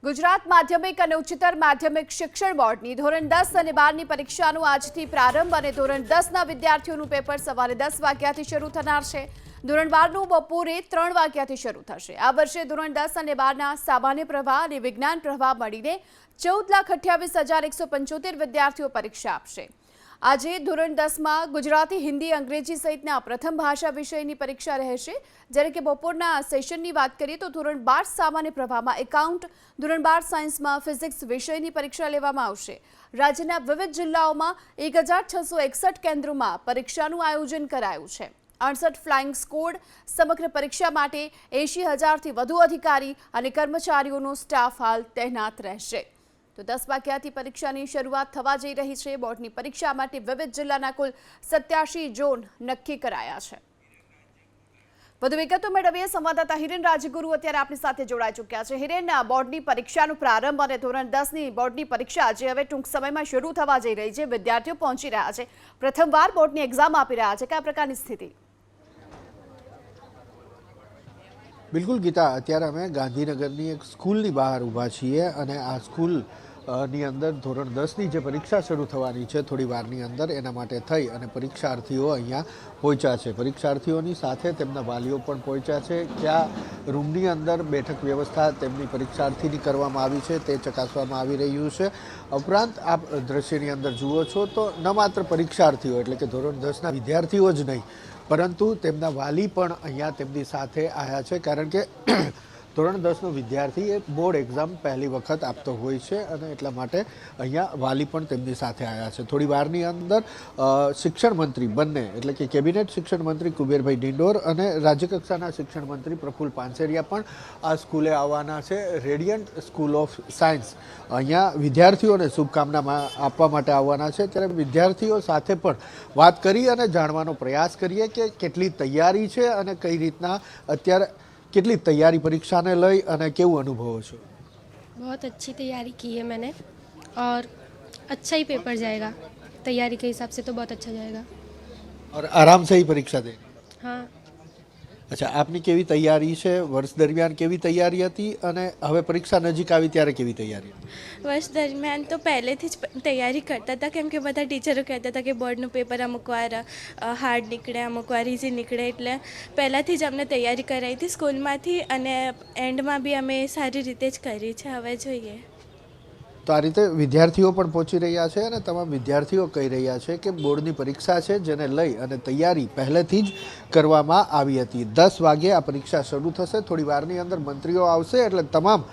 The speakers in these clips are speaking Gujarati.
ગુજરાત માધ્યમિક અને ઉચ્ચતર માધ્યમિક શિક્ષણ બોર્ડની ધોરણ 10 અને 12ની પરીક્ષાનો આજથી પ્રારંભ અને ધોરણ 10ના વિદ્યાર્થીઓનું પેપર સવારે 10 વાગ્યાથી શરૂ થનાર છે। ધોરણ 12નું બપોરે 3 વાગ્યાથી શરૂ થશે। આ વર્ષે ધોરણ 10 અને 12ના સામાન્ય પ્રવાહ અને વિજ્ઞાન પ્રવાહ મળીને 14,28,175 વિદ્યાર્થીઓ પરીક્ષા આપશે। આજે ધોરણ 10માં ગુજરાતી, હિન્દી, અંગ્રેજી સહિતના પ્રથમ ભાષા વિષયની પરીક્ષા રહેશે। જ્યારે કે બપોરના સેશનની વાત કરીએ તો ધોરણ 12 સામાન્ય પ્રવાહમાં એકાઉન્ટ, ધોરણ 12 સાયન્સમાં ફિઝિક્સ વિષયની પરીક્ષા લેવામાં આવશે। રાજ્યના વિવિધ જિલ્લાઓમાં 1,661 કેન્દ્રોમાં પરીક્ષાનું આયોજન કરાયું છે। 68 ફ્લાઇંગ સ્કોડ સમગ્ર પરીક્ષા માટે 80,000થી વધુ અધિકારી અને કર્મચારીઓનો સ્ટાફ હાલ તૈનાત રહેશે। તો 10 વાગ્યાથી પરીક્ષાની શરૂઆત થવા જઈ રહી છે। બોર્ડની પરીક્ષા માટે વિવિધ જિલ્લાના કુલ 87 ઝોન નક્કી કરાયા છે। વધુ વિગતો મેળવીએ સંવાદદાતા હિરેન રાજગુરુ અત્યારે આપણી સાથે જોડાઈ ચૂક્યા છે। હિરેન, બોર્ડની પરીક્ષાનો પ્રારંભ અને ધોરણ 10ની બોર્ડની પરીક્ષા જે હવે ટૂંક સમયમાં શરૂ થવા જઈ રહી છે, વિદ્યાર્થીઓ પહોંચી રહ્યા છે, પ્રથમવાર બોર્ડની એક્ઝામ આપી રહ્યા છે, કયા પ્રકારની સ્થિતિ? બિલકુલ ગીતા, અત્યારે અમે ગાંધીનગરની એક સ્કૂલની બહાર ઊભા છીએ અને આ સ્કૂલ ની અંદર ધોરણ 10ની જે પરીક્ષા શરૂ થવાની છે થોડી વારની અંદર, એના માટે થઈ અને પરીક્ષાર્થીઓ અહીંયા પહોંચ્યા છે। પરીક્ષાર્થીઓની સાથે તેમના વાલીઓ પણ પહોંચ્યા છે। કયા રૂમની અંદર બેઠક વ્યવસ્થા તેમની પરીક્ષાર્થીની કરવામાં આવી છે તે ચકાસવામાં આવી રહ્યું છે। ઉપરાંત આપ દ્રશ્યની અંદર જુઓ છો તો ન માત્ર પરીક્ષાર્થીઓ એટલે કે ધોરણ 10ના વિદ્યાર્થીઓ જ નહીં, પરંતુ તેમના વાલી પણ અહીંયા તેમની સાથે આવ્યા છે, કારણ કે ધોરણ 10નો વિદ્યાર્થી એ બોર્ડ એક્ઝામ પહેલી વખત આપતો હોય છે અને એટલા માટે અહીંયા વાલી પણ તેમની સાથે આવ્યા છે। થોડી વારની અંદર શિક્ષણ મંત્રી બંને એટલે કે કેબિનેટ શિક્ષણ મંત્રી કુબેરભાઈ ડિંડોર અને રાજ્યકક્ષાના શિક્ષણ મંત્રી પ્રફુલ પાનસેરિયા પણ આ સ્કૂલે આવવાના છે। રેડિયન્ટ સ્કૂલ ઓફ સાયન્સ અહીંયા વિદ્યાર્થીઓને શુભકામના આપવા માટે આવવાના છે। ત્યારે વિદ્યાર્થીઓ સાથે પણ વાત કરી અને જાણવાનો પ્રયાસ કરીએ કે કેટલી તૈયારી છે અને કઈ રીતના અત્યારે कितनी तैयारी परीक्षा ने लई અને કેવું અનુભવો છો? बहुत अच्छी तैयारी की है मैंने और अच्छा ही पेपर जाएगा। तैयारी के हिसाब से तो बहुत अच्छा जाएगा और आराम से ही परीक्षा दे। हाँ। अच्छा, आपनी केवी तैयारी છે? વર્ષ દરમિયાન કેવી તૈયારી હતી અને હવે પરીક્ષા નજીક આવી ત્યારે કેવી તૈયારી? વર્ષ દરમિયાન તો પહેલેથી જ તૈયારી કરતા હતા, કેમ કે બધા ટીચરો કહેતા હતા કે બોર્ડનું પેપર અમુક વાર હાર્ડ નીકળે, અમુક વાર ઇઝી નીકળે, એટલે પહેલાંથી જ અમને તૈયારી કરાવી હતી સ્કૂલમાંથી અને એન્ડમાં બી અમે સારી રીતે જ કરી છે। હવે જોઈએ। તો આ રીતે વિદ્યાર્થીઓ પણ પહોંચી રહ્યા છે અને તમામ વિદ્યાર્થીઓ કહી રહ્યા છે કે બોર્ડની પરીક્ષા છે જેને લઈ અને તૈયારી પહેલેથી જ કરવામાં આવી હતી। 10 વાગે આ પરીક્ષા શરૂ થશે। થોડી વારની અંદર મંત્રીઓ આવશે એટલે તમામ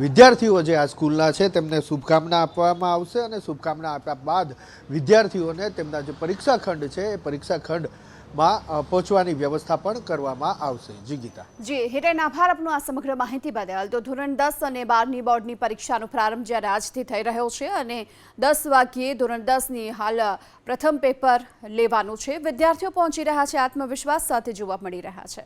વિદ્યાર્થીઓ જે આ સ્કૂલના છે તેમને શુભકામના આપવામાં આવશે અને શુભકામના આપ્યા બાદ વિદ્યાર્થીઓને તેમના જે પરીક્ષા ખંડ છે એ પરીક્ષા ખંડમાં પહોંચવાની વ્યવસ્થા પણ કરવામાં આવશે। જી ગીતા। જી હિરેન, આભાર આપનો આ સમગ્ર માહિતી બદલ। તો ધોરણ 10 અને 12ની બોર્ડની પરીક્ષાનો પ્રારંભ જ્યારે આજથી થઈ રહ્યો છે અને 10 વાગ્યે ધોરણ 10ની હાલ પ્રથમ પેપર લેવાનું છે। વિદ્યાર્થીઓ પહોંચી રહ્યા છે, આત્મવિશ્વાસ સાથે જોવા મળી રહ્યા છે।